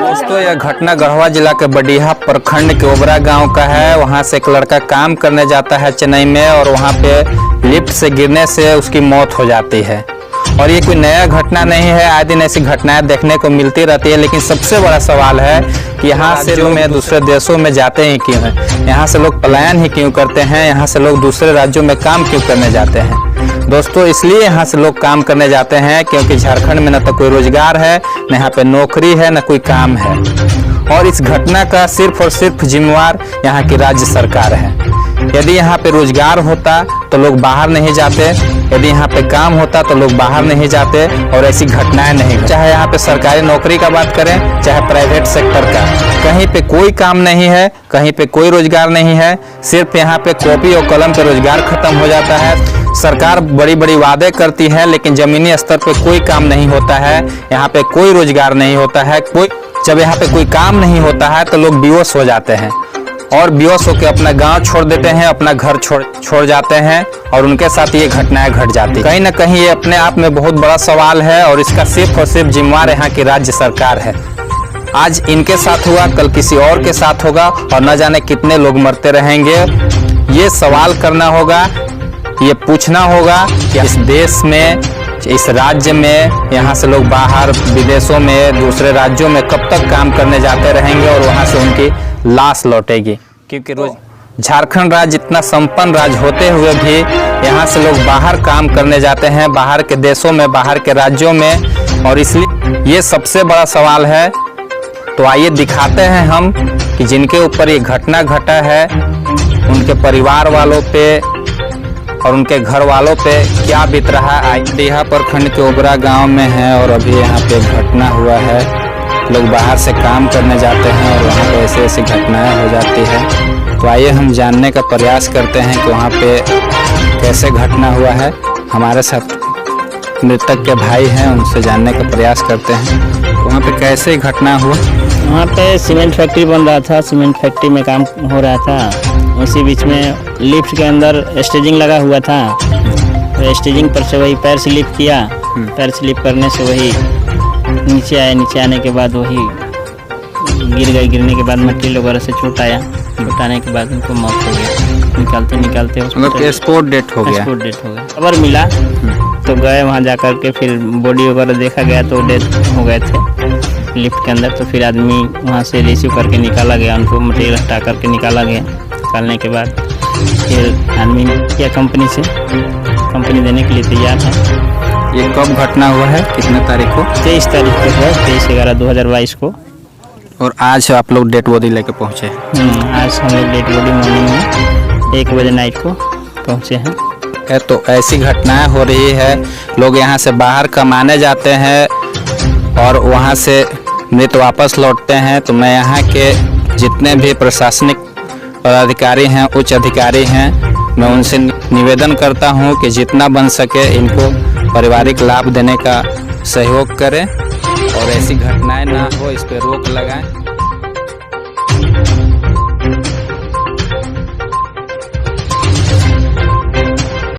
दोस्तों, यह घटना गढ़वा जिला के बडीहा प्रखंड के ओबरा गांव का है। वहां से एक लड़का काम करने जाता है चेन्नई में और वहां पे लिफ्ट से गिरने से उसकी मौत हो जाती है। और ये कोई नया घटना नहीं है, आए दिन ऐसी घटनाएं देखने को मिलती रहती है। लेकिन सबसे बड़ा सवाल है कि यहाँ से लोग दूसरे देशों में जाते ही क्यों हैं, यहाँ से लोग पलायन ही क्यों करते हैं, यहाँ से लोग दूसरे राज्यों में काम क्यों करने जाते हैं। दोस्तों, इसलिए यहाँ से लोग काम करने जाते हैं क्योंकि झारखंड में न तो कोई रोजगार है, न यहाँ पे नौकरी है, न कोई काम है। और इस घटना का सिर्फ और सिर्फ जिम्मेवार यहाँ की राज्य सरकार है। यदि यहाँ पे रोजगार होता तो लोग बाहर नहीं जाते, यदि यहाँ पे काम होता तो लोग बाहर नहीं जाते और ऐसी घटनाएं नहीं। चाहे यहाँ पे सरकारी नौकरी का बात करें, चाहे प्राइवेट सेक्टर का, कहीं पे कोई काम नहीं है, कहीं पे कोई रोजगार नहीं है। सिर्फ यहाँ पे कॉपी और कलम पे रोजगार खत्म हो जाता है। सरकार बड़ी बड़ी वादे करती है लेकिन जमीनी स्तर पे कोई काम नहीं होता है, यहाँ पे कोई रोजगार नहीं होता है। जब यहाँ पे कोई काम नहीं होता है तो लोग बेहोश हो जाते हैं और बेहोश होकर अपना गांव छोड़ देते हैं, अपना घर छोड़ जाते हैं और उनके साथ ये घटनाएं घट जाती। कहीं ना कहीं ये अपने आप में बहुत बड़ा सवाल है और इसका सिर्फ और सिर्फ जिम्मेवार यहाँ की राज्य सरकार है। आज इनके साथ हुआ, कल किसी और के साथ होगा और न जाने कितने लोग मरते रहेंगे। ये सवाल करना होगा, ये पूछना होगा कि इस देश में, इस राज्य में, यहाँ से लोग बाहर विदेशों में, दूसरे राज्यों में कब तक काम करने जाते रहेंगे और वहाँ से उनकी लाश लौटेगी। क्योंकि रोज झारखंड राज्य इतना संपन्न राज्य होते हुए भी यहाँ से लोग बाहर काम करने जाते हैं, बाहर के देशों में, बाहर के राज्यों में। और इसलिए ये सबसे बड़ा सवाल है। तो आइए दिखाते हैं हम कि जिनके ऊपर ये घटना घटा है उनके परिवार वालों पे और उनके घर वालों पे क्या बीत रहा है। बडीहा प्रखंड के ओबरा गांव में है और अभी यहाँ पे घटना हुआ है। लोग बाहर से काम करने जाते हैं और वहाँ पे ऐसी ऐसी घटनाएं हो जाती है। तो आइए हम जानने का प्रयास करते हैं कि वहाँ पे कैसे घटना हुआ है। हमारे साथ मृतक के भाई हैं, उनसे जानने का प्रयास करते हैं तो वहाँ पे कैसे घटना हुआ। वहाँ पे सीमेंट फैक्ट्री बन रहा था, सीमेंट फैक्ट्री में काम हो रहा था। उसी बीच में लिफ्ट के अंदर स्टेजिंग लगा हुआ था, तो स्टेजिंग पर से वही पैर स्लिप किया। पैर स्लिप करने से वही नीचे आया। नीचे आने के बाद वही गिर गए। गिरने के बाद मटेरियल वगैरह से चोट आया। चोट आने के बाद उनको मौत हो गई। निकालते निकालते स्पॉट डेथ हो गया। खबर मिला तो गए वहाँ जा कर के, फिर बॉडी वगैरह देखा गया तो डेथ हो गए थे लिफ्ट के अंदर। तो फिर आदमी वहाँ से रिसीव करके निकाला गया, उनको मटेरियल हटा करके निकाला गया। निकालने के बाद फिर आदमी किया कंपनी से, कंपनी देने के लिए तैयार है। ये कब घटना हुआ है, कितने तारीख को? 23 तारीख को है, 23/11/2022 को। और आज आप लोग डेड बॉडी लेके पहुँचे? आज हम लोग डेड बॉडी मॉर्निंग में 1 बजे नाइट को पहुँचे हैं। तो ऐसी घटनाएं हो रही है। लोग यहाँ से बाहर कमाने जाते हैं और वहाँ से मृत वापस लौटते हैं। तो मैं यहाँ के जितने भी प्रशासनिक पदाधिकारी हैं, उच्च अधिकारी हैं, मैं उनसे निवेदन करता हूँ कि जितना बन सके इनको पारिवारिक लाभ देने का सहयोग करें और ऐसी घटनाएं ना हो, इस पर रोक लगाएं।